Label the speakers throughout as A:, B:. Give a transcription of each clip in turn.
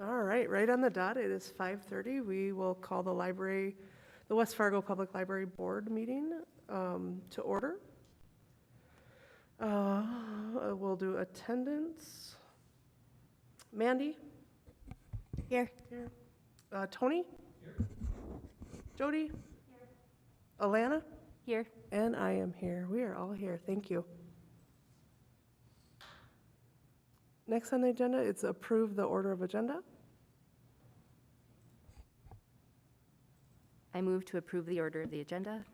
A: All right on the dot. It is 5:30. We will call the West Fargo Public Library Board meeting to order. We'll do attendance. Mandy?
B: Here.
A: Here. Tony? Here. Jody? Here. Alana?
B: Here.
A: And I am here. We are all here. Thank you. Next on the agenda, it's approve the order of agenda.
B: I move to approve the order of the agenda.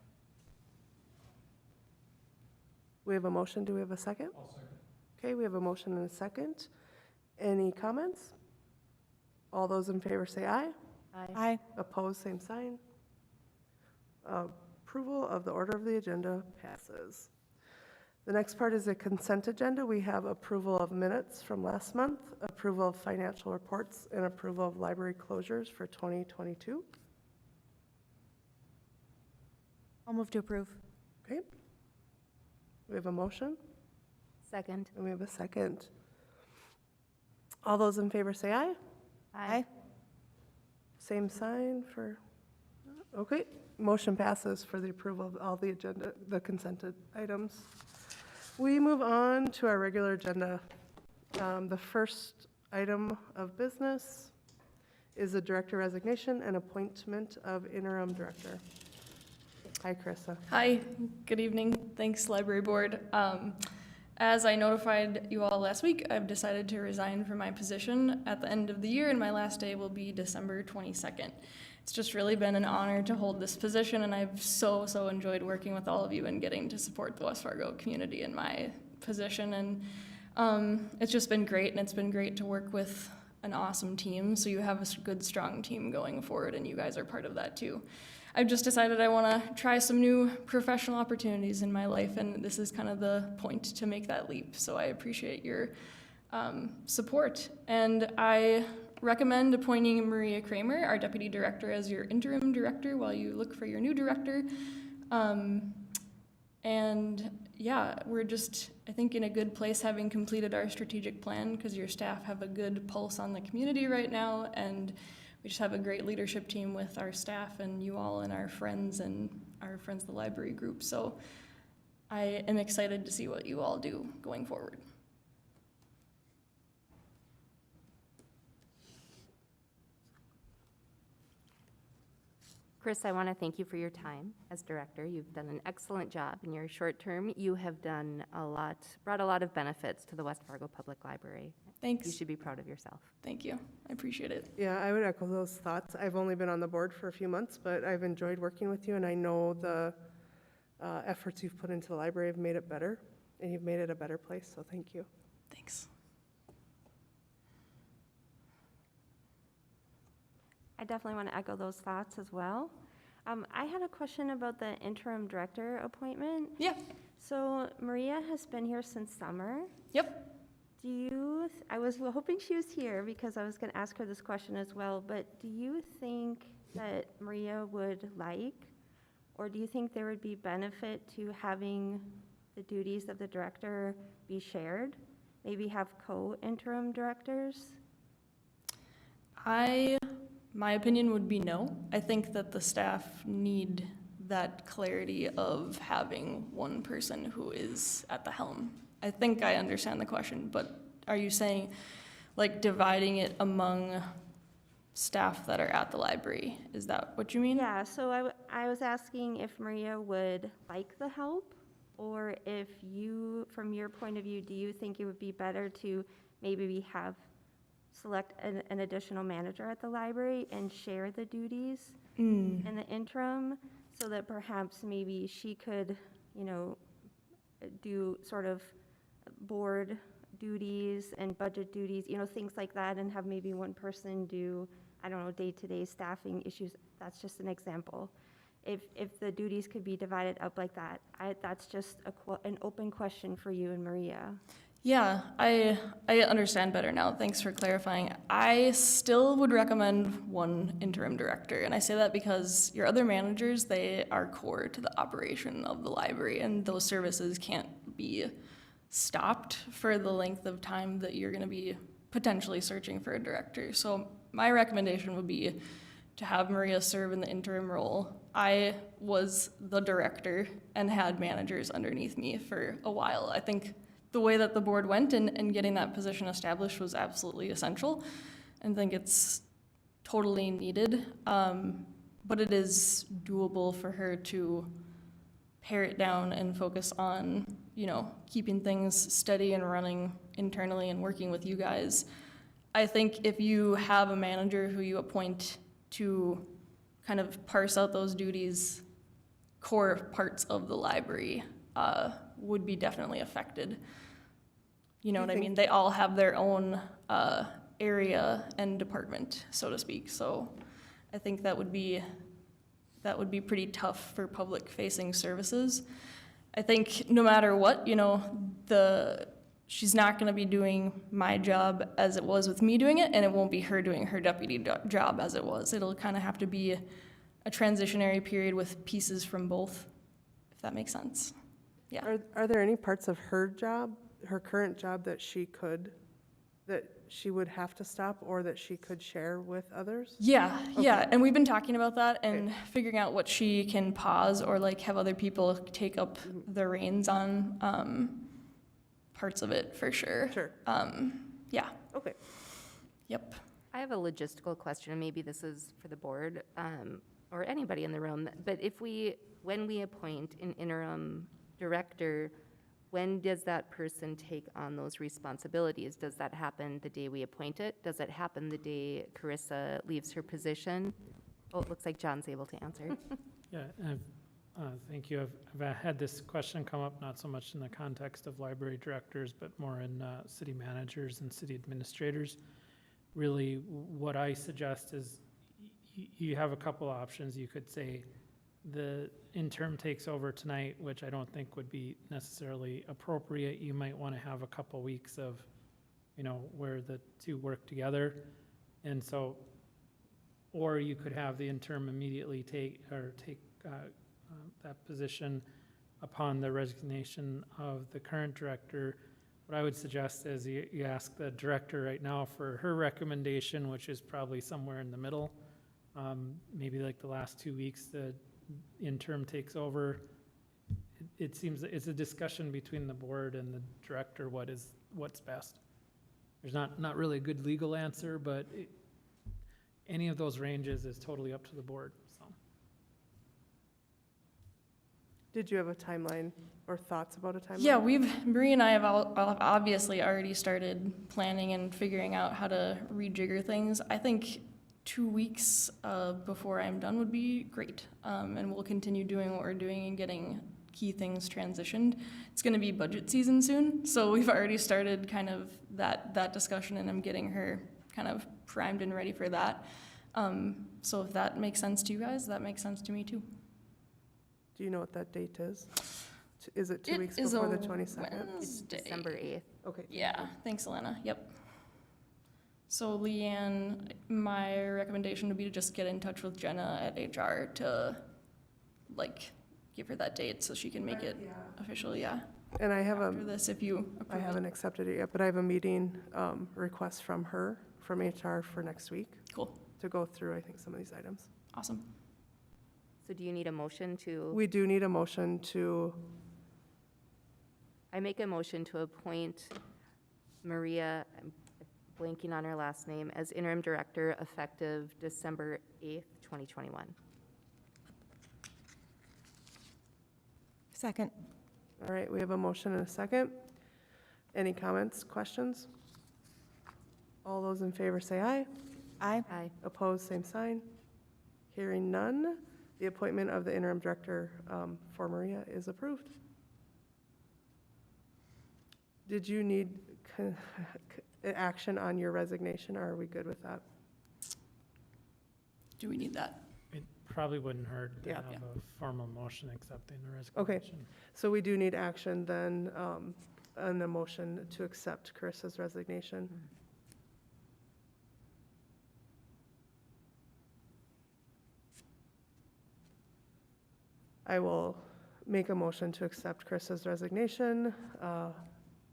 A: We have a motion. Do we have a second?
C: I'll second.
A: Okay, we have a motion and a second. Any comments? All those in favor say aye.
B: Aye.
A: Opposed, same sign. Approval of the order of the agenda passes. The next part is a consent agenda. We have approval of minutes from last month, approval of financial reports, and approval of library closures for 2022.
B: I'll move to approve.
A: Okay. We have a motion,
B: Second.
A: and we have a second. All those in favor say aye.
B: Aye.
A: Same sign for, okay. Motion passes for the approval of all the agenda, the consented items. We move on to our regular agenda. The first item of business is the director resignation and appointment of interim director. Hi, Carissa.
D: Hi, good evening. Thanks, Library Board. As I notified you all last week, I've decided to resign from my position at the end of the year, and my last day will be December 22nd. It's just really been an honor to hold this position, and I've so enjoyed working with all of you and getting to support the West Fargo community in my position. And it's just been great, and it's been great to work with an awesome team. So you have a good, strong team going forward, and you guys are part of that too. I've just decided I want to try some new professional opportunities in my life, and this is kind of the point to make that leap. So I appreciate your support. And I recommend appointing Maria Kramer, our deputy director, as your interim director while you look for your new director. And yeah, we're just, I think, in a good place having completed our strategic plan because your staff have a good pulse on the community right now, and we just have a great leadership team with our staff and you all and our friends the library group. So I am excited to see what you all do going forward.
B: Chris, I want to thank you for your time as director. You've done an excellent job in your short term. You have done brought a lot of benefits to the West Fargo Public Library.
D: Thanks.
B: You should be proud of yourself.
D: Thank you. I appreciate it.
A: Yeah, I would echo those thoughts. I've only been on the board for a few months, but I've enjoyed working with you, and I know the efforts you've put into the library have made it better, and you've made it a better place, so thank you.
D: Thanks.
E: I definitely want to echo those thoughts as well. I had a question about the interim director appointment.
D: Yeah.
E: So Maria has been here since summer.
D: Yep.
E: I was hoping she was here because I was going to ask her this question as well, but do you think that Maria would like, or do you think there would be benefit to having the duties of the director be shared? Maybe have co-interim directors?
D: My opinion would be no. I think that the staff need that clarity of having one person who is at the helm. I think I understand the question, but are you saying like dividing it among staff that are at the library? Is that what you mean?
E: Yeah, so I was asking if Maria would like the help, or if you, from your point of view, do you think it would be better to maybe select an additional manager at the library and share the duties in the interim, so that perhaps maybe she could, do sort of board duties and budget duties, things like that, and have maybe one person do, I don't know, day-to-day staffing issues. That's just an example. If the duties could be divided up like that, that's just an open question for you and Maria.
D: Yeah, I understand better now. Thanks for clarifying. I still would recommend one interim director, and I say that because your other managers, they are core to the operation of the library, and those services can't be stopped for the length of time that you're going to be potentially searching for a director. So my recommendation would be to have Maria serve in the interim role. I was the director and had managers underneath me for a while. I think the way that the board went and getting that position established was absolutely essential. And I think it's totally needed. But it is doable for her to pare it down and focus on, keeping things steady and running internally and working with you guys. I think if you have a manager who you appoint to kind of parse out those duties, core parts of the library would be definitely affected. You know what I mean? They all have their own area and department, so to speak. So I think that would be pretty tough for public-facing services. I think no matter what, she's not going to be doing my job as it was with me doing it, and it won't be her doing her deputy job as it was. It'll kind of have to be a transitionary period with pieces from both, if that makes sense. Yeah.
A: Are there any parts of her job, her current job, that she would have to stop or that she could share with others?
D: Yeah, yeah, and we've been talking about that and figuring out what she can pause or have other people take up the reins on parts of it for sure.
A: Sure.
D: Yeah.
A: Okay.
D: Yep.
B: I have a logistical question, and maybe this is for the board or anybody in the room. But when we appoint an interim director, when does that person take on those responsibilities? Does that happen the day we appoint it? Does it happen the day Carissa leaves her position? Oh, it looks like John's able to answer.
C: Yeah, thank you. I've had this question come up, not so much in the context of library directors, but more in city managers and city administrators. Really, what I suggest is you have a couple options. You could say the interim takes over tonight, which I don't think would be necessarily appropriate. You might want to have a couple weeks of, where the two work together. And so, or you could have the interim immediately take that position upon the resignation of the current director. What I would suggest is you ask the director right now for her recommendation, which is probably somewhere in the middle. Maybe like the last 2 weeks, the interim takes over. It seems it's a discussion between the board and the director what's best. There's not really a good legal answer, but any of those ranges is totally up to the board. So.
A: Did you have a timeline or thoughts about a timeline?
D: Yeah, Bree and I have obviously already started planning and figuring out how to rejigger things. I think 2 weeks before I'm done would be great. And we'll continue doing what we're doing and getting key things transitioned. It's going to be budget season soon, so we've already started kind of that discussion, and I'm getting her kind of primed and ready for that. So if that makes sense to you guys, that makes sense to me too.
A: Do you know what that date is? Is it 2 weeks before the 22nd?
B: It's December 8th.
A: Okay.
D: Yeah, thanks, Elena. Yep. So Leanne, my recommendation would be to just get in touch with Jenna at HR to give her that date so she can make it official, yeah.
A: And I have
D: After this, if you
A: I
D: approve
A: haven't
D: it.
A: accepted it yet, but I have a meeting request from HR for next week
D: Cool,
A: to go through, I think, some of these items.
D: awesome.
B: So do you need a motion to?
A: We do need a motion to,
B: I make a motion to appoint Maria, I'm blanking on her last name, as interim director effective December 8th, 2021.
F: Second.
A: all right, we have a motion and a second. Any comments, questions? All those in favor say aye.
F: Aye.
B: Aye.
A: Opposed, same sign. Hearing none, the appointment of the interim director for Maria is approved. Did you need action on your resignation, or are we good with that?
D: Do we need that?
C: It probably wouldn't hurt to
A: Yeah.
C: have a formal motion accepting the
A: Okay.
C: resignation.
A: So we do need action then on the motion to accept Carissa's resignation. I will make a motion to accept Carissa's resignation,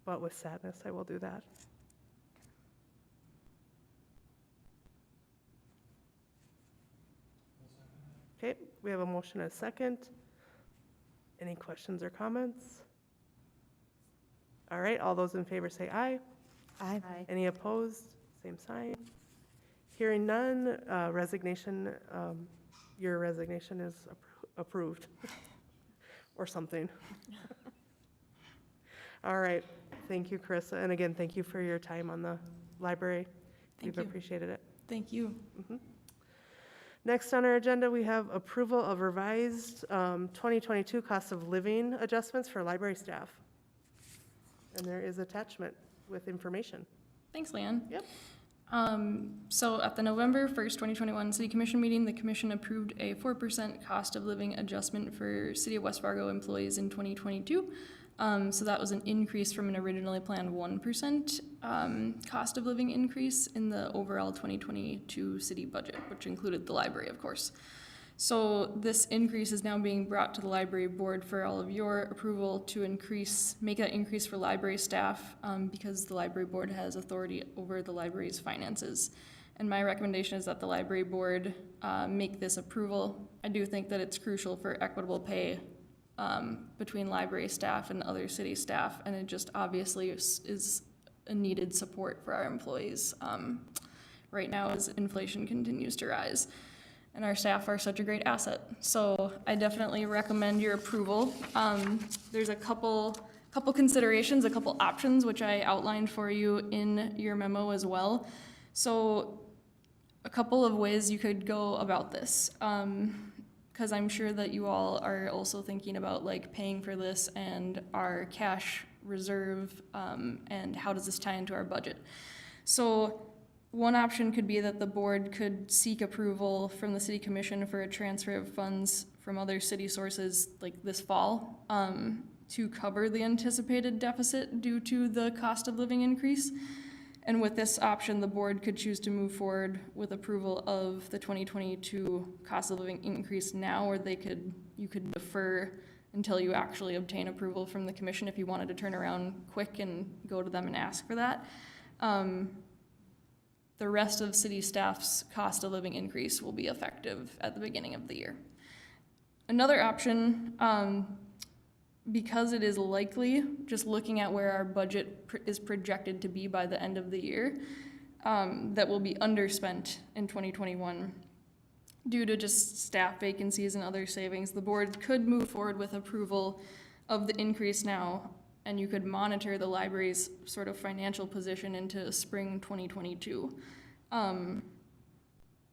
A: but with sadness, I will do that. Okay, we have a motion and a second. Any questions or comments? All right, all those in favor say aye.
F: Aye.
A: Any opposed? Same sign. Hearing none, resignation, your resignation is approved. Or something. All right, thank you, Carissa, and again, thank you for your time on the library.
D: Thank
A: We've
D: you.
A: appreciated it.
D: Thank you.
A: Next on our agenda, we have approval of revised 2022 cost of living adjustments for library staff. And there is attachment with information.
D: Thanks, Leanne.
A: Yep.
D: So at the November 1st, 2021 City Commission meeting, the commission approved a 4% cost of living adjustment for City of West Fargo employees in 2022. So that was an increase from an originally planned 1% cost of living increase in the overall 2022 city budget, which included the library, of course. So this increase is now being brought to the library board for all of your approval to make that increase for library staff because the library board has authority over the library's finances. And my recommendation is that the library board make this approval. I do think that it's crucial for equitable pay between library staff and other city staff, and it just obviously is a needed support for our employees right now as inflation continues to rise. And our staff are such a great asset. So I definitely recommend your approval. There's a couple considerations, a couple options, which I outlined for you in your memo as well. So a couple of ways you could go about this. Because I'm sure that you all are also thinking about like paying for this and our cash reserve and how does this tie into our budget. So one option could be that the board could seek approval from the city commission for a transfer of funds from other city sources like this fall to cover the anticipated deficit due to the cost of living increase. And with this option, the board could choose to move forward with approval of the 2022 cost of living increase now, or you could defer until you actually obtain approval from the commission if you wanted to turn around quick and go to them and ask for that. The rest of city staff's cost of living increase will be effective at the beginning of the year. Another option, because it is likely, just looking at where our budget is projected to be by the end of the year, that will be underspent in 2021 due to just staff vacancies and other savings, the board could move forward with approval of the increase now, and you could monitor the library's sort of financial position into spring 2022.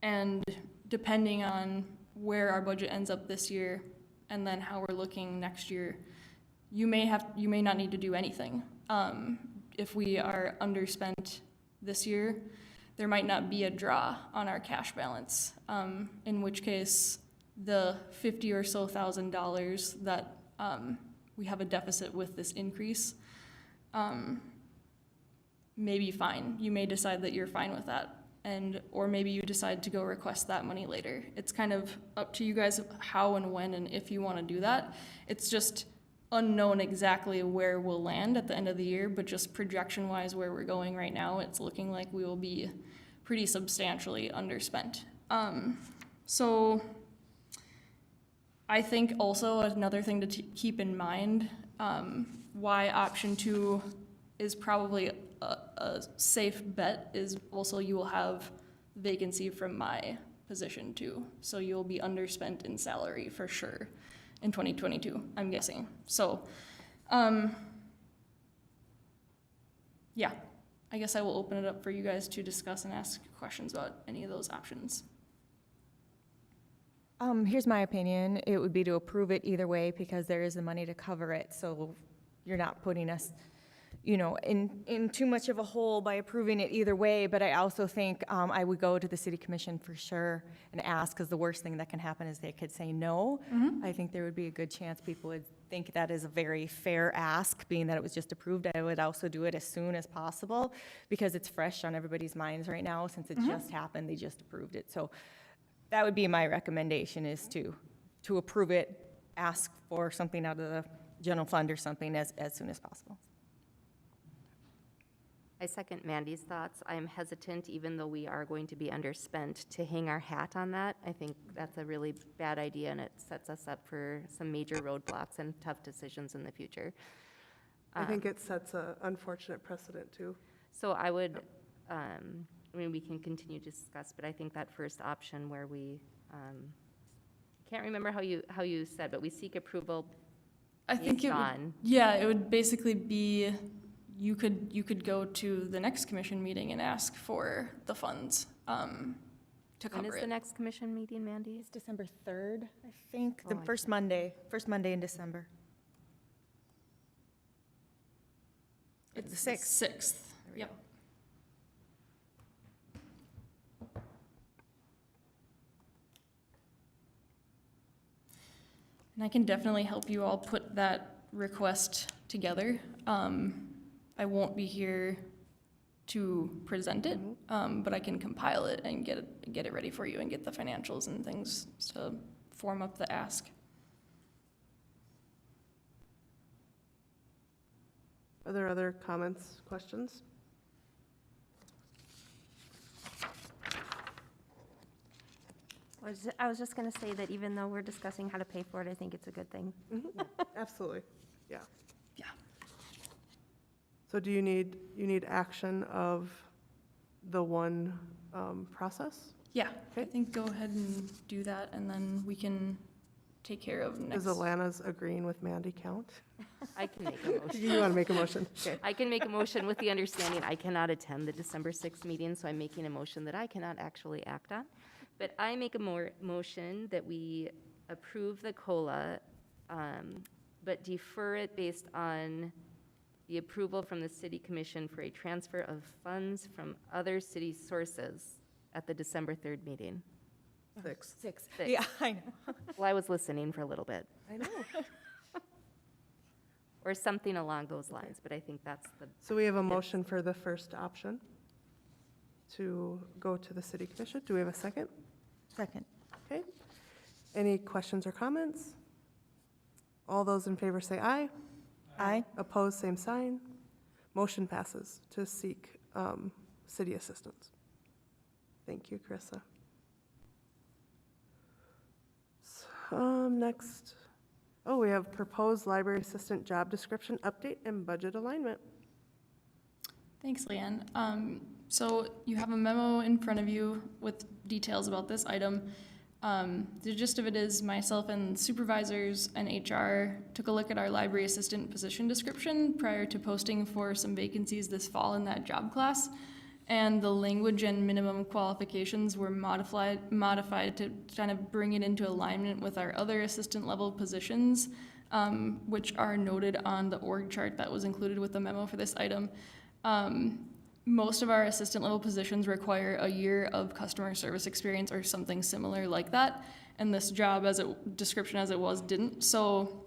D: And depending on where our budget ends up this year and then how we're looking next year, you may not need to do anything. If we are underspent this year, there might not be a draw on our cash balance, in which case the $50,000 or so that we have a deficit with this increase may be fine. You may decide that you're fine with that, or maybe you decide to go request that money later. It's kind of up to you guys how and when and if you want to do that. It's just unknown exactly where we'll land at the end of the year, but just projection-wise where we're going right now, it's looking like we will be pretty substantially underspent. So I think also another thing to keep in mind, why option 2 is probably a safe bet is also you will have vacancy from my position too. So you'll be underspent in salary for sure in 2022, I'm guessing. So, yeah, I guess I will open it up for you guys to discuss and ask questions about any of those options.
F: Here's my opinion. It would be to approve it either way because there is the money to cover it. So you're not putting us, in too much of a hole by approving it either way. But I also think I would go to the city commission for sure and ask, because the worst thing that can happen is they could say no.
D: Mm-hmm.
F: I think there would be a good chance people would think that is a very fair ask, being that it was just approved. I would also do it as soon as possible because it's fresh on everybody's minds right now since it just happened. They just approved it. So that would be my recommendation, is to approve it, ask for something out of the general fund or something as soon as possible.
B: I second Mandy's thoughts. I am hesitant, even though we are going to be underspent, to hang our hat on that. I think that's a really bad idea, and it sets us up for some major roadblocks and tough decisions in the future.
A: I think it sets an unfortunate precedent, too.
B: So I would, I mean, we can continue to discuss, but I think that first option where we, can't remember how you said, but we seek approval
D: I think
B: based
D: it would,
B: on.
D: yeah, it would basically be, you could go to the next commission meeting and ask for the funds to
B: When
D: cover
B: is the
D: it.
B: next commission meeting, Mandy?
F: It's December 3rd, I think, the
B: Oh, I
F: first Monday in December. It's the 6th.
D: 6th,
B: There we
D: yep.
B: go.
D: And I can definitely help you all put that request together. I won't be here to present it, but I can compile it and get it ready for you and get the financials and things to form up the ask.
A: Are there other comments, questions?
E: I was just going to say that even though we're discussing how to pay for it, I think it's a good thing.
A: Absolutely, yeah.
D: Yeah.
A: So do you need action of the one process?
D: Yeah, I
A: Okay.
D: think go ahead and do that, and then we can take care of next.
A: Is Alana's agreeing with Mandy count?
B: I can make a motion.
A: You want to make a motion? Okay.
B: I can make a motion with the understanding I cannot attend the December 6th meeting, so I'm making a motion that I cannot actually act on. But I make a motion that we approve the COLA, but defer it based on the approval from the city commission for a transfer of funds from other city sources at the December 3rd meeting.
A: 6.
F: 6.
B: Six.
F: Yeah, I know.
B: Well, I was listening for a little bit,
A: I know.
B: or something along those lines, but I think that's the,
A: So we have a motion for the first option to go to the city commission. Do we have a second?
F: Second.
A: Okay. Any questions or comments? All those in favor say aye.
F: Aye.
A: Opposed, same sign. Motion passes to seek city assistance. Thank you, Carissa. Next, we have proposed library assistant job description update and budget alignment.
D: Thanks, Leanne. So you have a memo in front of you with details about this item. The gist of it is myself and supervisors and HR took a look at our library assistant position description prior to posting for some vacancies this fall in that job class. And the language and minimum qualifications were modified to kind of bring it into alignment with our other assistant level positions, which are noted on the org chart that was included with the memo for this item. Most of our assistant level positions require a year of customer service experience or something similar like that, and this job description as it was didn't. So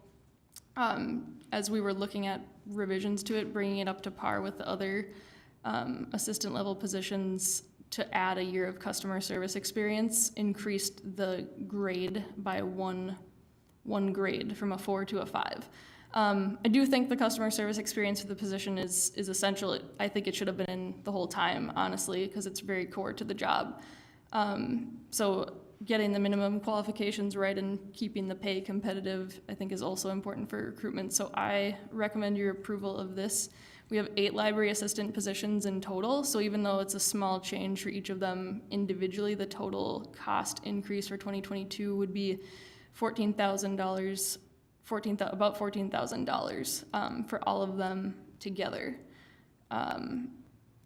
D: as we were looking at revisions to it, bringing it up to par with the other assistant level positions to add a year of customer service experience increased the grade by one grade from a 4 to a 5. I do think the customer service experience for the position is essential. I think it should have been in the whole time, honestly, because it's very core to the job. So getting the minimum qualifications right and keeping the pay competitive, I think, is also important for recruitment. So I recommend your approval of this. We have 8 library assistant positions in total, so even though it's a small change for each of them individually, the total cost increase for 2022 would be $14,000. About $14,000 for all of them together.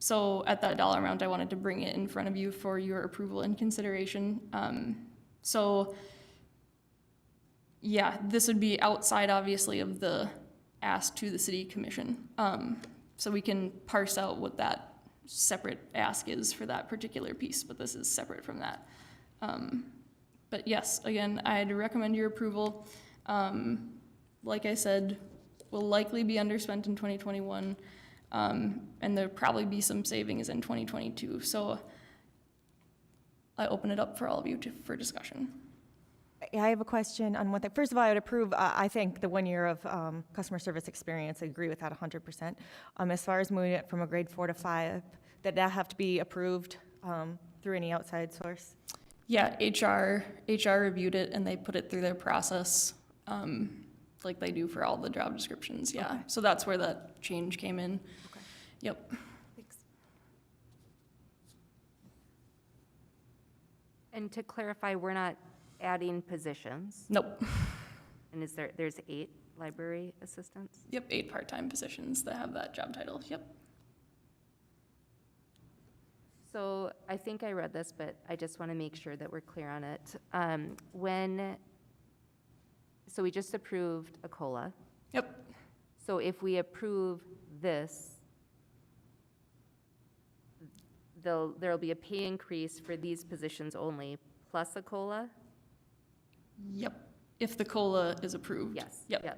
D: So at that dollar amount, I wanted to bring it in front of you for your approval and consideration. So yeah, this would be outside, obviously, of the ask to the city commission. So we can parse out what that separate ask is for that particular piece, but this is separate from that. But yes, again, I'd recommend your approval. Like I said, will likely be underspent in 2021, and there'll probably be some savings in 2022. So I open it up for all of you for discussion.
F: I have a question on one thing. First of all, I would approve, I think the 1 year of customer service experience, I agree with that 100%. As far as moving it from a grade 4 to 5, that have to be approved through any outside source?
D: Yeah, HR reviewed it and they put it through their process, like they do for all the job descriptions, yeah.
F: Okay.
D: So that's where that change came in.
F: Okay.
D: Yep.
F: Thanks.
B: And to clarify, we're not adding positions,
D: Nope.
B: and there's 8 library assistants?
D: Yep, 8 part-time positions that have that job title, yep.
B: So I think I read this, but I just want to make sure that we're clear on it. So we just approved a COLA.
D: Yep,
B: So if we approve this, there'll be a pay increase for these positions only, plus a COLA?
D: yep, if the COLA is approved.
B: Yes.
D: Yep.
B: Yeah.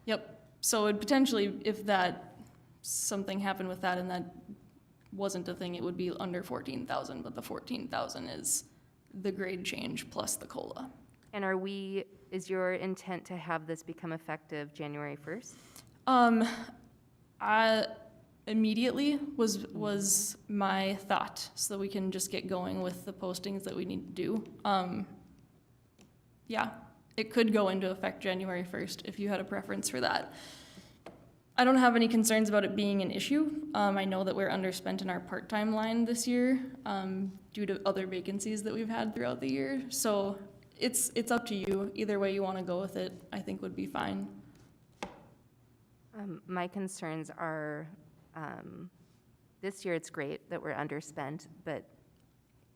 D: Yep, so it potentially, if something happened with that and that wasn't a thing, it would be under 14,000, but the 14,000 is the grade change plus the COLA.
B: And is your intent to have this become effective January 1st?
D: I immediately was my thought, so that we can just get going with the postings that we need to do. Yeah, it could go into effect January 1st if you had a preference for that. I don't have any concerns about it being an issue. I know that we're underspent in our part-time line this year due to other vacancies that we've had throughout the year. So it's up to you. Either way you want to go with it, I think would be fine.
B: My concerns are, this year it's great that we're underspent, but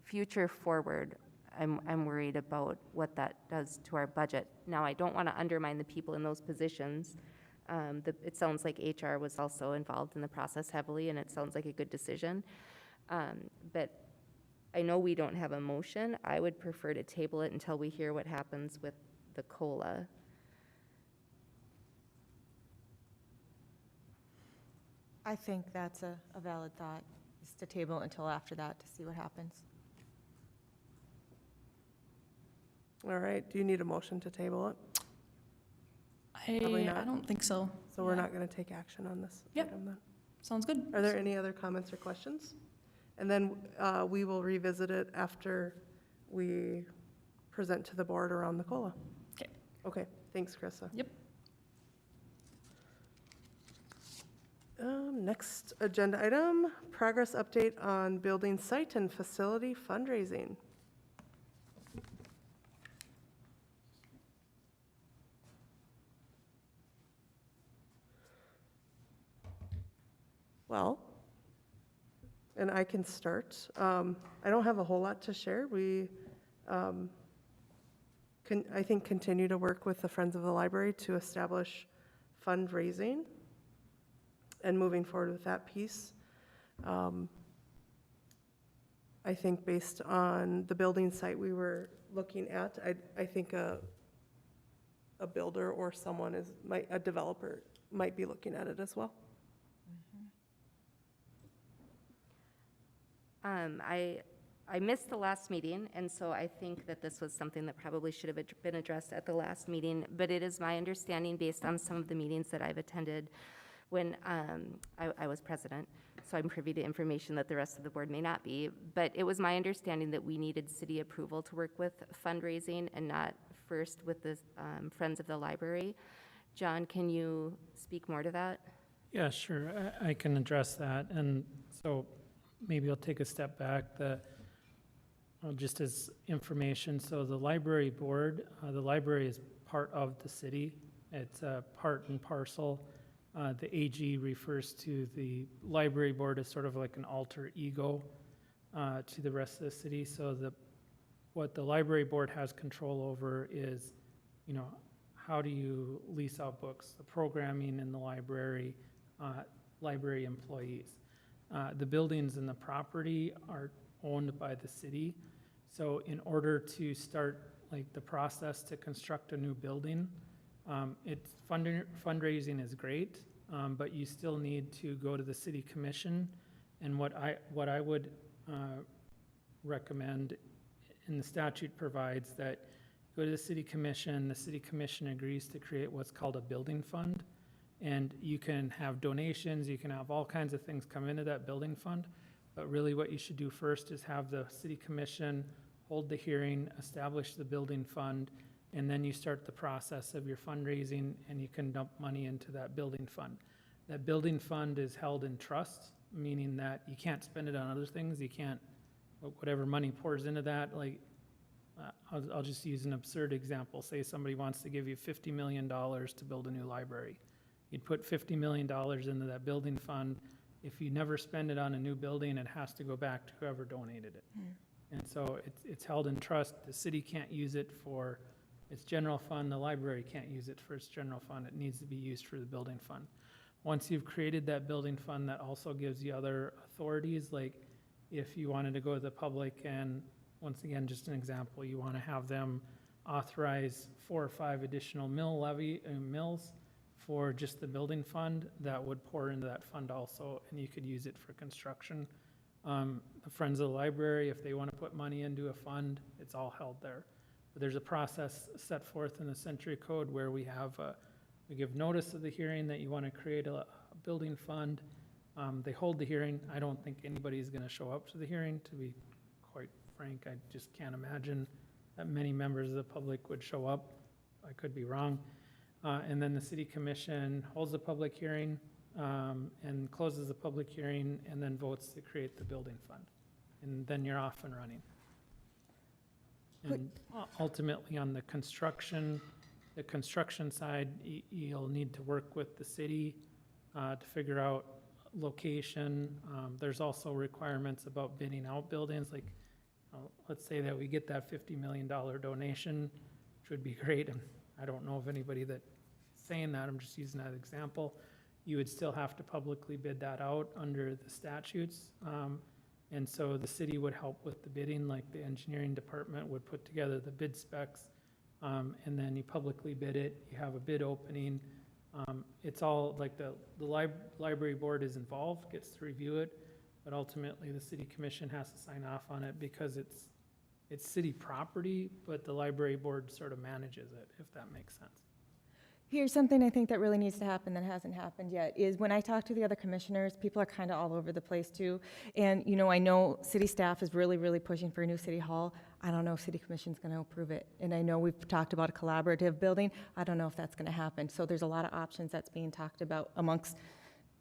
B: future forward, I'm worried about what that does to our budget. Now, I don't want to undermine the people in those positions. It sounds like HR was also involved in the process heavily, and it sounds like a good decision. But I know we don't have a motion. I would prefer to table it until we hear what happens with the COLA.
F: I think that's a valid thought, is to table until after that to see what happens.
A: All right, do you need a motion to table it? Probably
D: I
A: not.
D: don't think so.
A: So we're
D: Yeah.
A: not going to take action on this
D: Yep.
A: item then?
D: Sounds good.
A: Are there any other comments or questions? And then we will revisit it after we present to the board around the COLA.
D: Okay.
A: Okay, thanks, Carissa.
D: Yep.
A: Next agenda item, progress update on building site and facility fundraising. Well, and I can start. I don't have a whole lot to share. We can, I think, continue to work with the Friends of the Library to establish fundraising and moving forward with that piece. I think based on the building site we were looking at, I think a builder or someone a developer might be looking at it as well.
B: I missed the last meeting, and so I think that this was something that probably should have been addressed at the last meeting, but it is my understanding, based on some of the meetings that I've attended when I was president, so I'm privy to information that the rest of the board may not be, but it was my understanding that we needed city approval to work with fundraising and not first with the Friends of the Library. John, can you speak more to that?
C: Yeah, sure, I can address that. And so maybe I'll take a step back. Just as information, so the library board, the library is part of the city. It's a part and parcel. The AG refers to the library board as sort of like an alter ego to the rest of the city. So what the library board has control over is, how do you lease out books, the programming in the library, library employees. The buildings and the property are owned by the city. So in order to start the process to construct a new building, fundraising is great, but you still need to go to the city commission. And what I would recommend, and the statute provides that you go to the city commission agrees to create what's called a building fund. And you can have donations, you can have all kinds of things come into that building fund. But really what you should do first is have the city commission hold the hearing, establish the building fund, and then you start the process of your fundraising and you can dump money into that building fund. That building fund is held in trust, meaning that you can't spend it on other things. You can't, whatever money pours into that, like, I'll just use an absurd example. Say somebody wants to give you $50 million to build a new library. You'd put $50 million into that building fund. If you never spend it on a new building, it has to go back to whoever donated it. And so it's held in trust. The city can't use it for its general fund. The library can't use it for its general fund. It needs to be used for the building fund. Once you've created that building fund, that also gives you other authorities, like if you wanted to go to the public and, once again, just an example, you want to have them authorize 4 or 5 additional mills for just the building fund, that would pour into that fund also, and you could use it for construction. The Friends of the Library, if they want to put money into a fund, it's all held there. But there's a process set forth in the Century Code where we give notice of the hearing that you want to create a building fund. They hold the hearing. I don't think anybody's going to show up to the hearing, to be quite frank. I just can't imagine that many members of the public would show up. I could be wrong. And then the city commission holds a public hearing and closes the public hearing and then votes to create the building fund. And then you're off and running. And ultimately on the construction side, you'll need to work with the city to figure out location. There's also requirements about bidding out buildings. Like, let's say that we get that $50 million donation, which would be great. And I don't know of anybody that's saying that. I'm just using that example. You would still have to publicly bid that out under the statutes. And so the city would help with the bidding, like the engineering department would put together the bid specs, and then you publicly bid it. You have a bid opening. It's all like the library board is involved, gets to review it, but ultimately the city commission has to sign off on it because it's city property, but the library board sort of manages it, if that makes sense.
F: Here's something I think that really needs to happen that hasn't happened yet, is when I talk to the other commissioners, people are kind of all over the place too. And, I know city staff is really, really pushing for a new city hall. I don't know if city commission's going to approve it. And I know we've talked about a collaborative building. I don't know if that's going to happen. So there's a lot of options that's being talked about amongst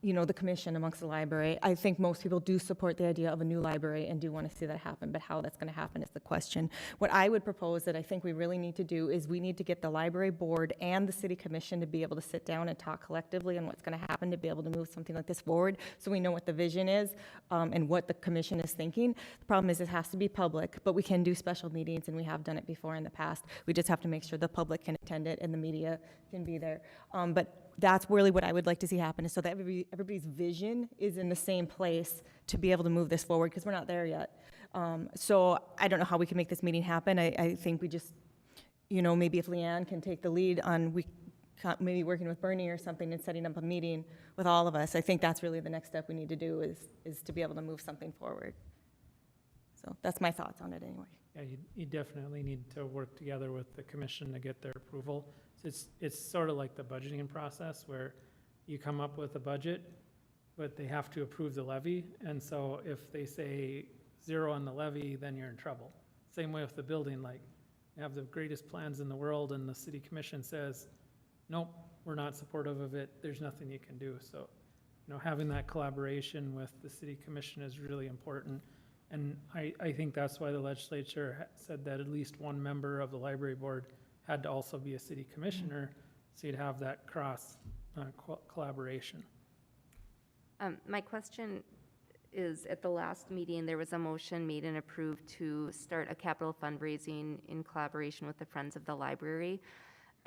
F: the commission, amongst the library. I think most people do support the idea of a new library and do want to see that happen, but how that's going to happen is the question. What I would propose that I think we really need to do is we need to get the library board and the city commission to be able to sit down and talk collectively on what's going to happen to be able to move something like this forward so we know what the vision is and what the commission is thinking. The problem is it has to be public, but we can do special meetings and we have done it before in the past. We just have to make sure the public can attend it and the media can be there. But that's really what I would like to see happen, is so that everybody's vision is in the same place to be able to move this forward, because we're not there yet. So I don't know how we can make this meeting happen. I think we just, maybe if Leanne can take the lead on maybe working with Bernie or something and setting up a meeting with all of us. I think that's really the next step we need to do is to be able to move something forward. So that's my thoughts on it anyway.
C: Yeah, you definitely need to work together with the commission to get their approval. So it's sort of like the budgeting process where you come up with a budget, but they have to approve the levy. And so if they say 0 on the levy, then you're in trouble. Same way with the building, like you have the greatest plans in the world and the city commission says, nope, we're not supportive of it. There's nothing you can do. So, having that collaboration with the city commission is really important. And I think that's why the legislature said that at least one member of the library board had to also be a city commissioner, so you'd have that cross collaboration.
B: My question is, at the last meeting, there was a motion made and approved to start a capital fundraising in collaboration with the Friends of the Library.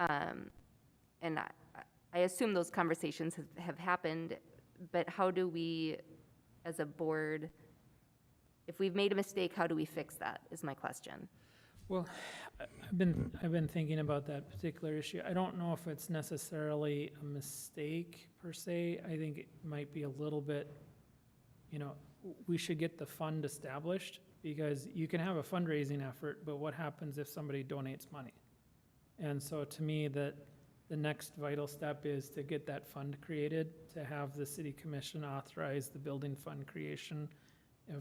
B: And I assume those conversations have happened, but how do we, as a board, if we've made a mistake, how do we fix that, is my question.
C: Well, I've been thinking about that particular issue. I don't know if it's necessarily a mistake per se. I think it might be a little bit, we should get the fund established, because you can have a fundraising effort, but what happens if somebody donates money? And so to me, the next vital step is to get that fund created, to have the city commission authorize the building fund creation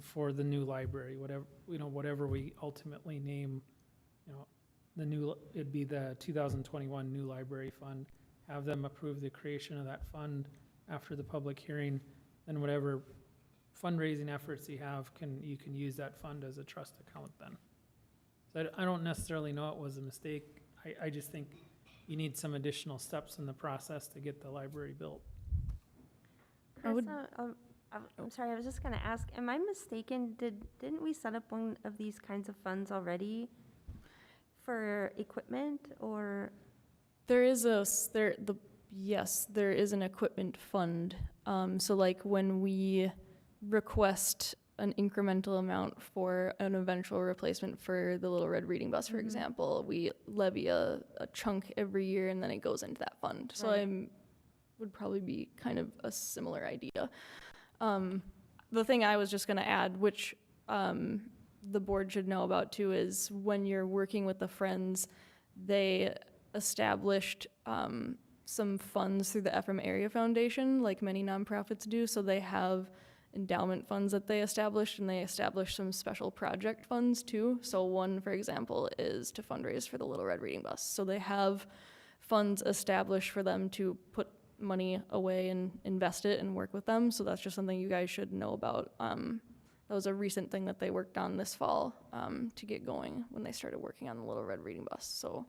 C: for the new library, whatever we ultimately name, it'd be the 2021 new library fund. Have them approve the creation of that fund after the public hearing, and whatever fundraising efforts you have, you can use that fund as a trust account then. So I don't necessarily know it was a mistake. I just think you need some additional steps in the process to get the library built.
D: I would-
E: Chris, I'm sorry, I was just gonna ask, am I mistaken, didn't we set up one of these kinds of funds already for equipment, or?
D: There is yes, there is an equipment fund. So like when we request an incremental amount for an eventual replacement for the Little Red Reading Bus, for example, we levy a chunk every year and then it goes into that fund. So
E: Right.
D: would probably be kind of a similar idea. The thing I was just gonna add, which the board should know about too, is when you're working with the Friends, they established some funds through the Ephraim Area Foundation, like many nonprofits do. So they have endowment funds that they established, and they established some special project funds too. So one, for example, is to fundraise for the Little Red Reading Bus. So they have funds established for them to put money away and invest it and work with them. So that's just something you guys should know about. That was a recent thing that they worked on this fall to get going when they started working on the Little Red Reading Bus. So,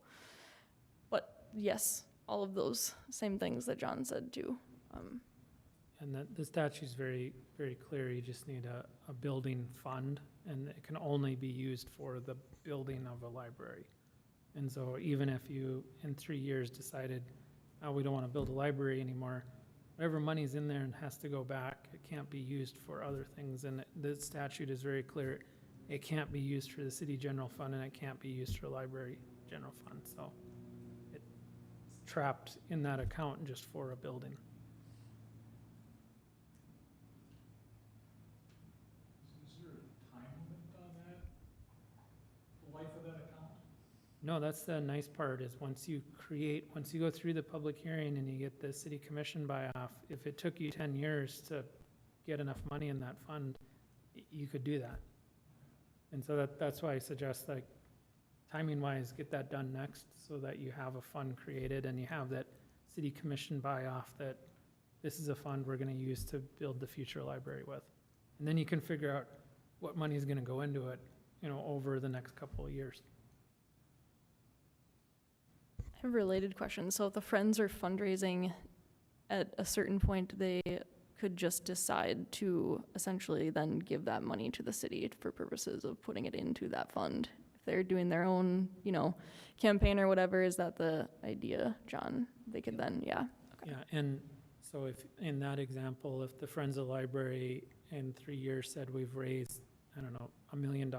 D: but yes, all of those same things that John said too.
C: And the statute's very, very clear. You just need a building fund, and it can only be used for the building of a library. And so even if you, in 3 years, decided, oh, we don't want to build a library anymore, whatever money's in there and has to go back, it can't be used for other things. And the statute is very clear. It can't be used for the city general fund, and it can't be used for library general fund. So it's trapped in that account just for a building. No, that's the nice part, is once you go through the public hearing and you get the city commission buy-off, if it took you 10 years to get enough money in that fund, you could do that. And so that's why I suggest, like, timing-wise, get that done next so that you have a fund created and you have that city commission buy-off that this is a fund we're gonna use to build the future library with. And then you can figure out what money is gonna go into it, over the next couple of years.
D: I have a related question. So if the Friends are fundraising at a certain point, they could just decide to essentially then give that money to the city for purposes of putting it into that fund. If they're doing their own, campaign or whatever, is that the idea, John? They could then, yeah. Okay.
C: Yeah, and so if, in that example, if the Friends of the Library in 3 years said we've raised, $1 million,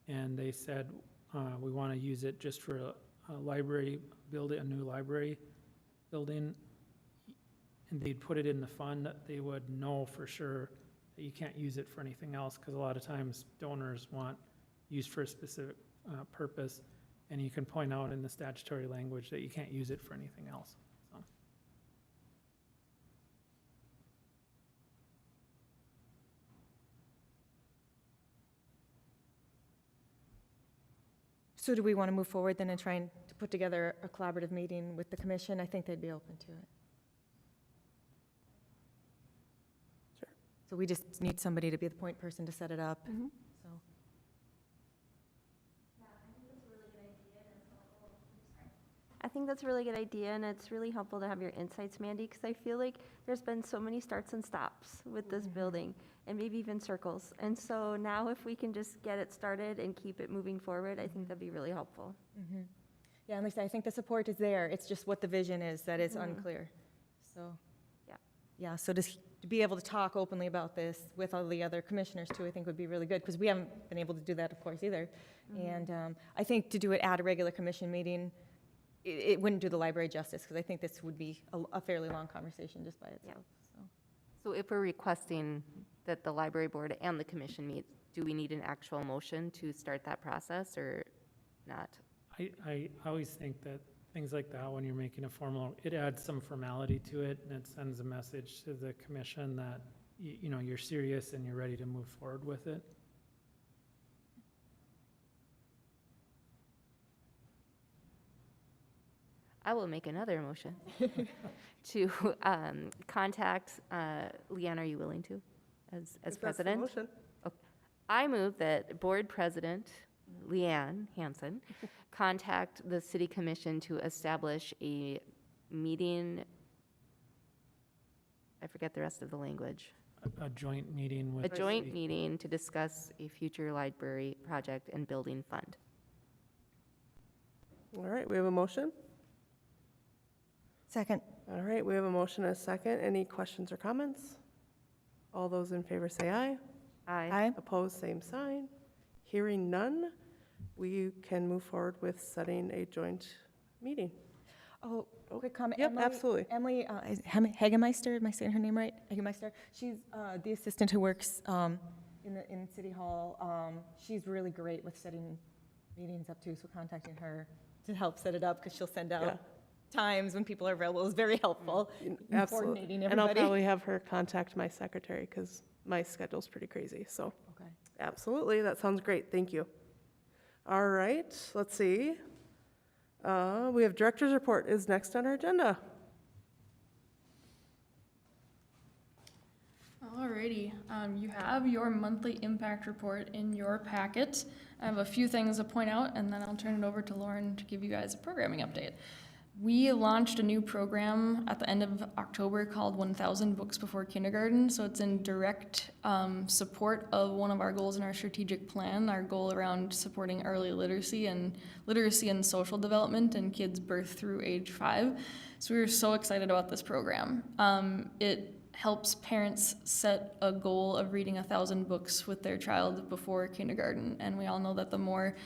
C: and they said, we want to use it just for a library, build a new library building, and they'd put it in the fund, they would know for sure that you can't use it for anything else, because a lot of times donors want used for a specific purpose, and you can point out in the statutory language that you can't use it for anything else.
F: So do we want to move forward then and try and to put together a collaborative meeting with the commission? I think they'd be open to it.
A: Sure.
F: So we just need somebody to be the point person to set it up, so.
E: I think that's a really good idea, and it's really helpful to have your insights, Mandy, because I feel like there's been so many starts and stops with this building, and maybe even circles. And so now if we can just get it started and keep it moving forward, I think that'd be really helpful.
F: Mhm. Yeah, and Lisa, I think the support is there. It's just what the vision is that is unclear, so.
E: Yeah.
F: Yeah, so to be able to talk openly about this with all the other commissioners too, I think would be really good, because we haven't been able to do that, of course, either. And I think to do it at a regular commission meeting, it wouldn't do the library justice, because I think this would be a fairly long conversation just by itself, so.
B: So if we're requesting that the library board and the commission meet, do we need an actual motion to start that process or not?
C: I always think that things like that, when you're making a formal, it adds some formality to it, and it sends a message to the commission that, you know, you're serious and you're ready to move forward with it.
B: I will make another motion to contact, Leanne, are you willing to, as
A: If that's the
B: president?
A: motion.
B: I move that Board President Leanne Hansen contact the City Commission to establish a meeting, I forget the rest of the language,
C: A joint meeting with.
B: a
C: the
B: joint
C: city.
B: meeting to discuss a future library project and building fund.
A: All right, we have a motion.
F: Second.
A: All right, we have a motion and a second. Any questions or comments? All those in favor say aye.
F: Aye.
A: Opposed, same sign. Hearing none, we can move forward with setting a joint meeting.
F: Oh, quick comment.
A: Yep,
F: Emily-
A: absolutely.
F: Emily Hagemeister, am I saying her name right? Hagemeister. She's the assistant who works in City Hall. She's really great with setting meetings up too, so contacting her to help set it up, because she'll send out
A: Yeah.
F: times when people are available is very helpful in
A: Absolutely.
F: coordinating
A: And I'll
F: everybody.
A: probably have her contact my secretary because my schedule's pretty crazy, so.
F: Okay.
A: Absolutely, that sounds great, thank you. All right, let's see. We have director's report is next on our agenda.
D: Alrighty, you have your monthly impact report in your packet. I have a few things to point out, and then I'll turn it over to Lauren to give you guys a programming update. We launched a new program at the end of October called 1,000 Books Before Kindergarten. So it's in direct support of one of our goals in our strategic plan, our goal around supporting early literacy and social development in kids birth through age 5. So we were so excited about this program. It helps parents set a goal of reading 1,000 books with their child before kindergarten. And we all know that the more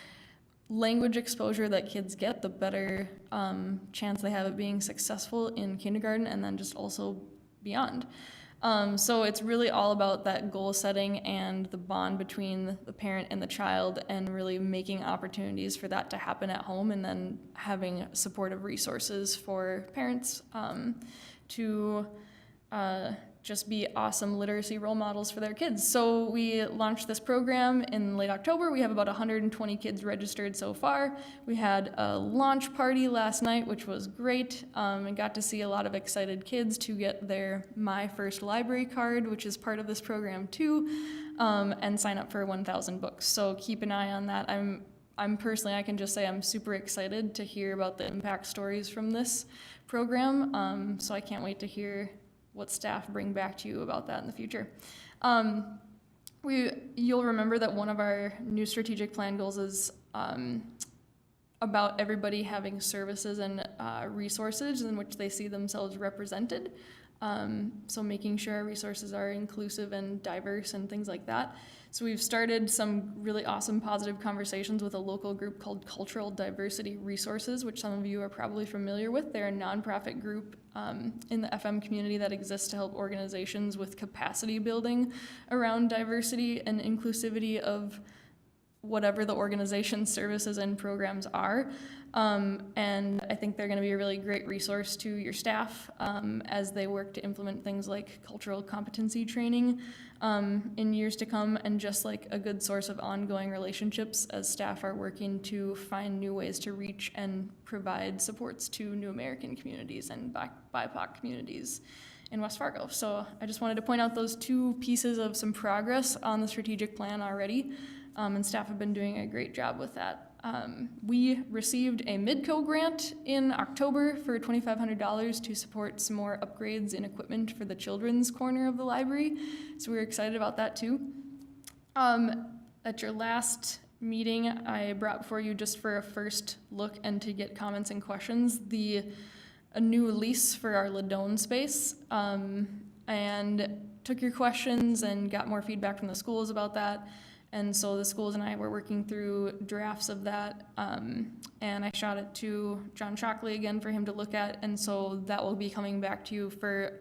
D: language exposure that kids get, the better chance they have of being successful in kindergarten and then just also beyond. So it's really all about that goal setting and the bond between the parent and the child, and really making opportunities for that to happen at home, and then having supportive resources for parents to just be awesome literacy role models for their kids. So we launched this program in late October. We have about 120 kids registered so far. We had a launch party last night, which was great, and got to see a lot of excited kids to get their My First Library card, which is part of this program too, and sign up for 1,000 books. So keep an eye on that. I'm personally, I can just say I'm super excited to hear about the impact stories from this program. So I can't wait to hear what staff bring back to you about that in the future. You'll remember that one of our new strategic plan goals is about everybody having services and resources in which they see themselves represented. So making sure our resources are inclusive and diverse and things like that. So we've started some really awesome positive conversations with a local group called Cultural Diversity Resources, which some of you are probably familiar with. They're a nonprofit group in the FM community that exists to help organizations with capacity building around diversity and inclusivity of whatever the organization's services and programs are. And I think they're going to be a really great resource to your staff as they work to implement things like cultural competency training in years to come, and just like a good source of ongoing relationships as staff are working to find new ways to reach and provide supports to new American communities and BIPOC communities in West Fargo. So I just wanted to point out those two pieces of some progress on the strategic plan already, and staff have been doing a great job with that. We received a Midco grant in October for $2,500 to support some more upgrades in equipment for the children's corner of the library, so we were excited about that too. At your last meeting, I brought before you, just for a first look and to get comments and questions, a new lease for our Ladone space, and took your questions and got more feedback from the schools about that. And so the schools and I were working through drafts of that, and I shot it to John Shockley again for him to look at, and so that will be coming back to you for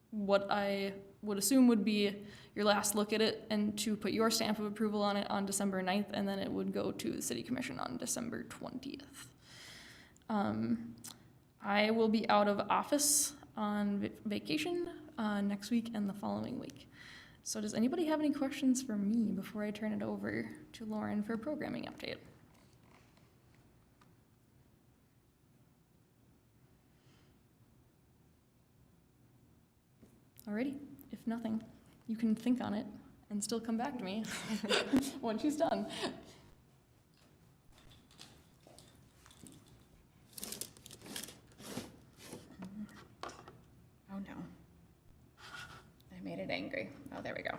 D: what I would assume would be your last look at it and to put your stamp of approval on it on December 9th, and then it would go to the City Commission on December 20th. I will be out of office on vacation next week and the following week. So does anybody have any questions for me before I turn it over to Lauren for a programming update? Alrighty, if nothing, you can think on it and still come back to me once she's done.
G: Oh no. I made it angry. Oh, there we go.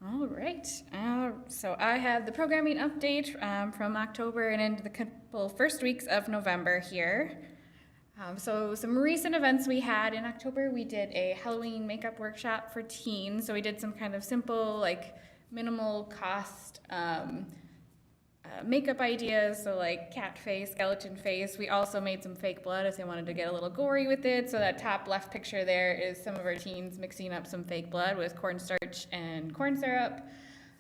G: All right. So I have the programming update from October and into the first weeks of November here. So some recent events we had in October, we did a Halloween makeup workshop for teens. So we did some kind of simple, like minimal cost makeup ideas, so like cat face, skeleton face. We also made some fake blood as they wanted to get a little gory with it. So that top left picture there is some of our teens mixing up some fake blood with cornstarch and corn syrup.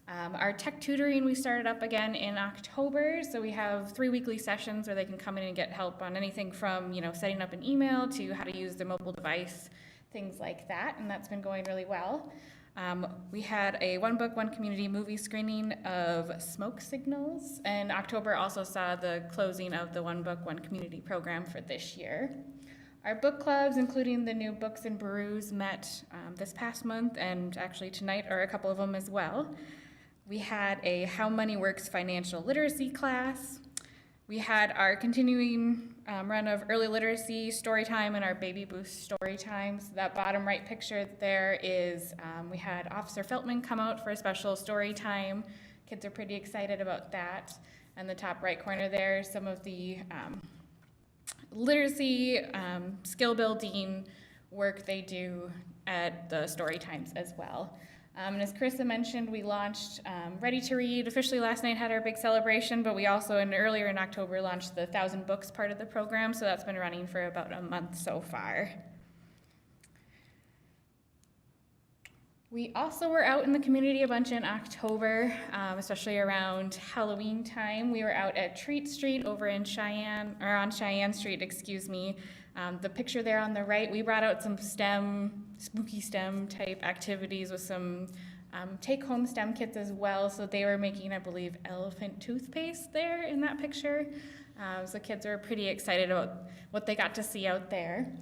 G: Our tech tutoring we started up again in October. So we have 3 weekly sessions where they can come in and get help on anything from, setting up an email to how to use their mobile device, things like that. And that's been going really well. We had a One Book, One Community movie screening of Smoke Signals, and October also saw the closing of the One Book, One Community program for this year. Our book clubs, including the new Books and Brews, met this past month, and actually tonight are a couple of them as well. We had a How Money Works financial literacy class. We had our continuing run of early literacy story time and our baby boost story times. That bottom right picture there is, we had Officer Feltman come out for a special story time. Kids are pretty excited about that. And the top right corner there, some of the literacy skill building work they do at the story times as well. And as Carissa mentioned, we launched Ready to Read. Officially last night had our big celebration, but we also earlier in October launched the 1,000 Books part of the program, so that's been running for about a month so far. We also were out in the community a bunch in October, especially around Halloween time. We were out at Treat Street over in Cheyenne, or on Cheyenne Street, excuse me. The picture there on the right, we brought out some spooky STEM type activities with some take-home STEM kits as well. So they were making, I believe, elephant toothpaste there in that picture. So kids were pretty excited about what they got to see out there.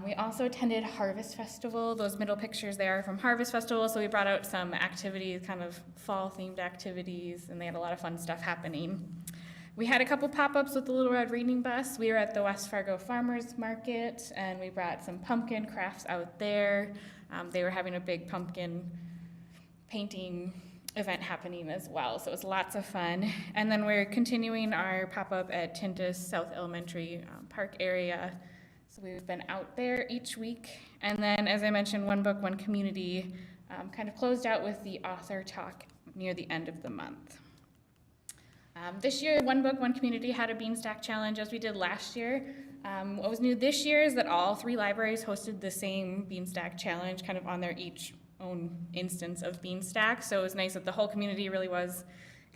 G: We also attended Harvest Festival. Those middle pictures there are from Harvest Festival. So we brought out some activities, kind of fall-themed activities, and they had a lot of fun stuff happening. We had a couple pop-ups with the Little Red Reading Bus. We were at the West Fargo Farmers Market, and we brought some pumpkin crafts out there. They were having a big pumpkin painting event happening as well, so it was lots of fun. And then we're continuing our pop-up at Tintus South Elementary Park area. So we've been out there each week. And then, as I mentioned, One Book, One Community kind of closed out with the author talk near the end of the month. This year, One Book, One Community had a Beanstack Challenge as we did last year. What was new this year is that all 3 libraries hosted the same Beanstack Challenge kind of on their each own instance of Beanstack. So it was nice that the whole community really was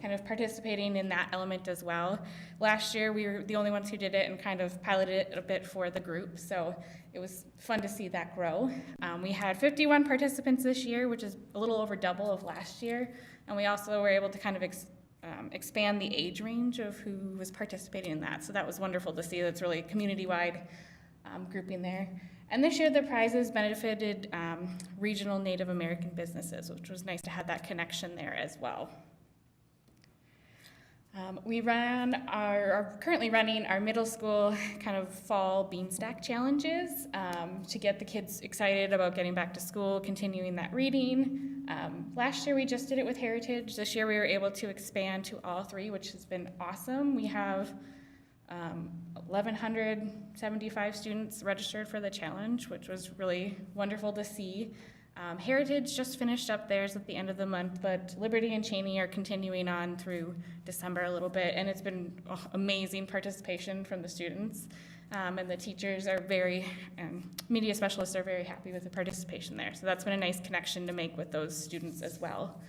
G: kind of participating in that element as well. Last year, we were the only ones who did it and kind of piloted it a bit for the group. So it was fun to see that grow. We had 51 participants this year, which is a little over double of last year. And we also were able to kind of expand the age range of who was participating in that. So that was wonderful to see. That's really community-wide grouping there. And this year the prizes benefited regional Native American businesses, which was nice to have that connection there as well. We are currently running our middle school kind of fall Beanstack challenges to get the kids excited about getting back to school, continuing that reading. Last year we just did it with Heritage. This year we were able to expand to all 3, which has been awesome. We have 1,175 students registered for the challenge, which was really wonderful to see. Heritage just finished up theirs at the end of the month, but Liberty and Cheney are continuing on through December a little bit, and it's been amazing participation from the students. And the teachers are media specialists are very happy with the participation there. So that's been a nice connection to make with those students as well.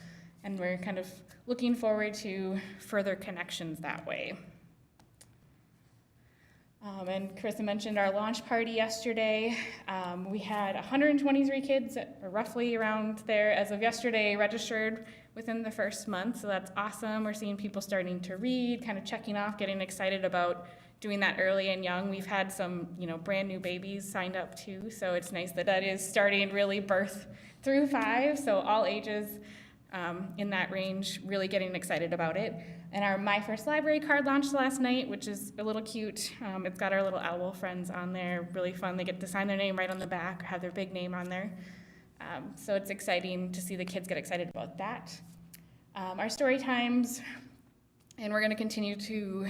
G: And we're kind of looking forward to further connections that way. And Carissa mentioned our launch party yesterday. We had 123 kids, or roughly around there, as of yesterday, registered within the first month. So that's awesome. We're seeing people starting to read, kind of checking off, getting excited about doing that early and young. We've had some, brand new babies signed up too. So it's nice that is starting really birth through 5. So all ages in that range, really getting excited about it. And our My First Library card launched last night, which is a little cute. It's got our little owl friends on there, really fun. They get to sign their name right on the back, have their big name on there. So it's exciting to see the kids get excited about that. Our story times, and we're gonna continue to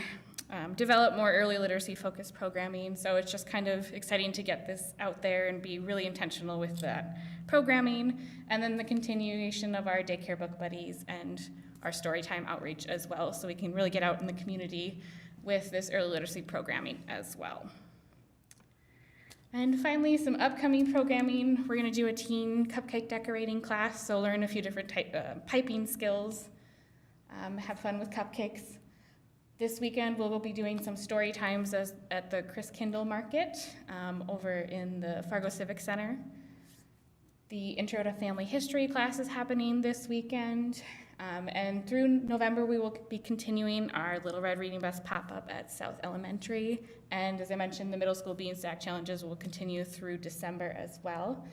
G: develop more early literacy focused programming. So it's just kind of exciting to get this out there and be really intentional with that programming. And then the continuation of our daycare book buddies and our storytime outreach as well. So we can really get out in the community with this early literacy programming as well. And finally, some upcoming programming. We're gonna do a teen cupcake decorating class. So learn a few different piping skills, have fun with cupcakes. This weekend, we'll be doing some story times at the Chris Kindle Market over in the Fargo Civic Center. The Intro to Family History class is happening this weekend. And through November, we will be continuing our Little Red Reading Bus pop-up at South Elementary. And as I mentioned, the middle school Bean Stack Challenges will continue through December as well.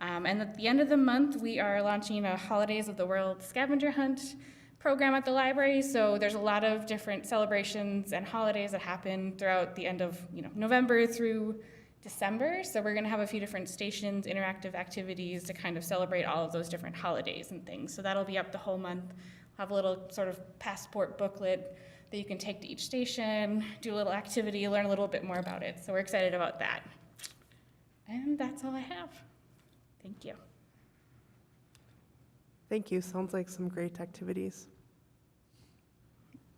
G: And at the end of the month, we are launching a Holidays of the World scavenger hunt program at the library. So there's a lot of different celebrations and holidays that happen throughout the end of November through December. So we're gonna have a few different stations, interactive activities to kind of celebrate all of those different holidays and things. So that'll be up the whole month. We'll have a little sort of passport booklet that you can take to each station, do a little activity, learn a little bit more about it. So we're excited about that. And that's all I have. Thank you.
A: Thank you. Sounds like some great activities.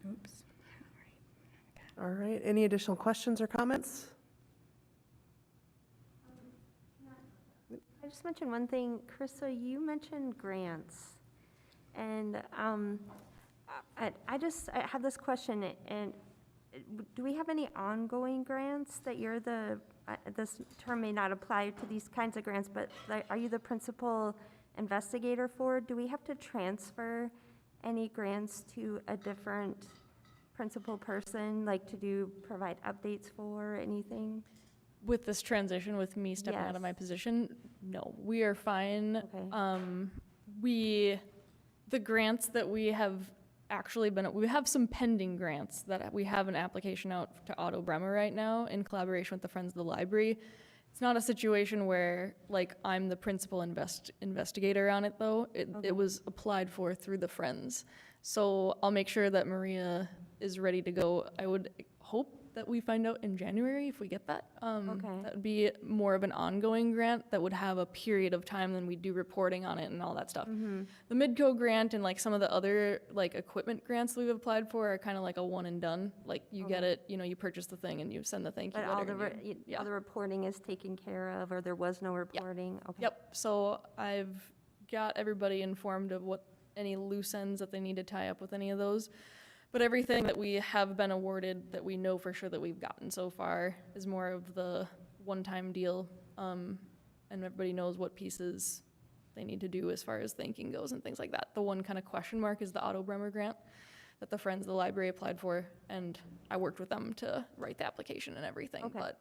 G: Oops.
A: All right. Any additional questions or comments?
E: I just mentioned one thing. Carissa, you mentioned grants. And I have this question, and do we have any ongoing grants that you're this term may not apply to these kinds of grants, but are you the principal investigator for? Do we have to transfer any grants to a different principal person, like provide updates for anything?
D: With this transition, with me stepping out of my position, no, we are fine.
E: Okay.
D: The grants that we have we have some pending grants that we have an application out to Otto Bremer right now in collaboration with the Friends of the Library. It's not a situation where I'm the principal investigator on it though. It was applied for through the Friends. So I'll make sure that Maria is ready to go. I would hope that we find out in January if we get that. That would be more of an ongoing grant that would have a period of time, then we do reporting on it and all that stuff. The Midco grant and some of the other equipment grants that we've applied for are kind of like a one and done. You get it, you purchase the thing and you send the thank you
E: But
D: letter.
E: all the reporting is taken care of, or there was no reporting? Okay.
D: Yep, so I've got everybody informed of what any loose ends that they need to tie up with any of those. But everything that we have been awarded that we know for sure that we've gotten so far is more of the one-time deal. And everybody knows what pieces they need to do as far as thanking goes and things like that. The one kind of question mark is the Otto Bremer grant that the Friends of the Library applied for, and I worked with them to write the application and everything.
E: Okay.
D: But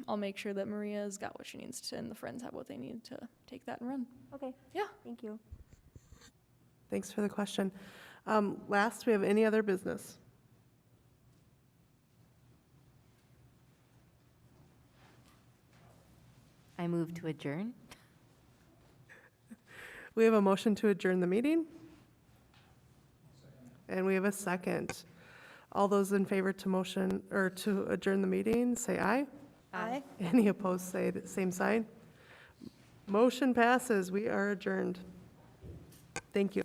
D: I'll make sure that Maria's got what she needs to, and the Friends have what they need to take that and run.
E: Okay.
D: Yeah.
E: Thank you.
A: Thanks for the question. Last, we have any other business?
B: I move to adjourn.
A: We have a motion to adjourn the meeting. And we have a second. All those in favor to adjourn the meeting, say aye.
E: Aye.
A: Any opposed, say the same sign. Motion passes. We are adjourned. Thank you.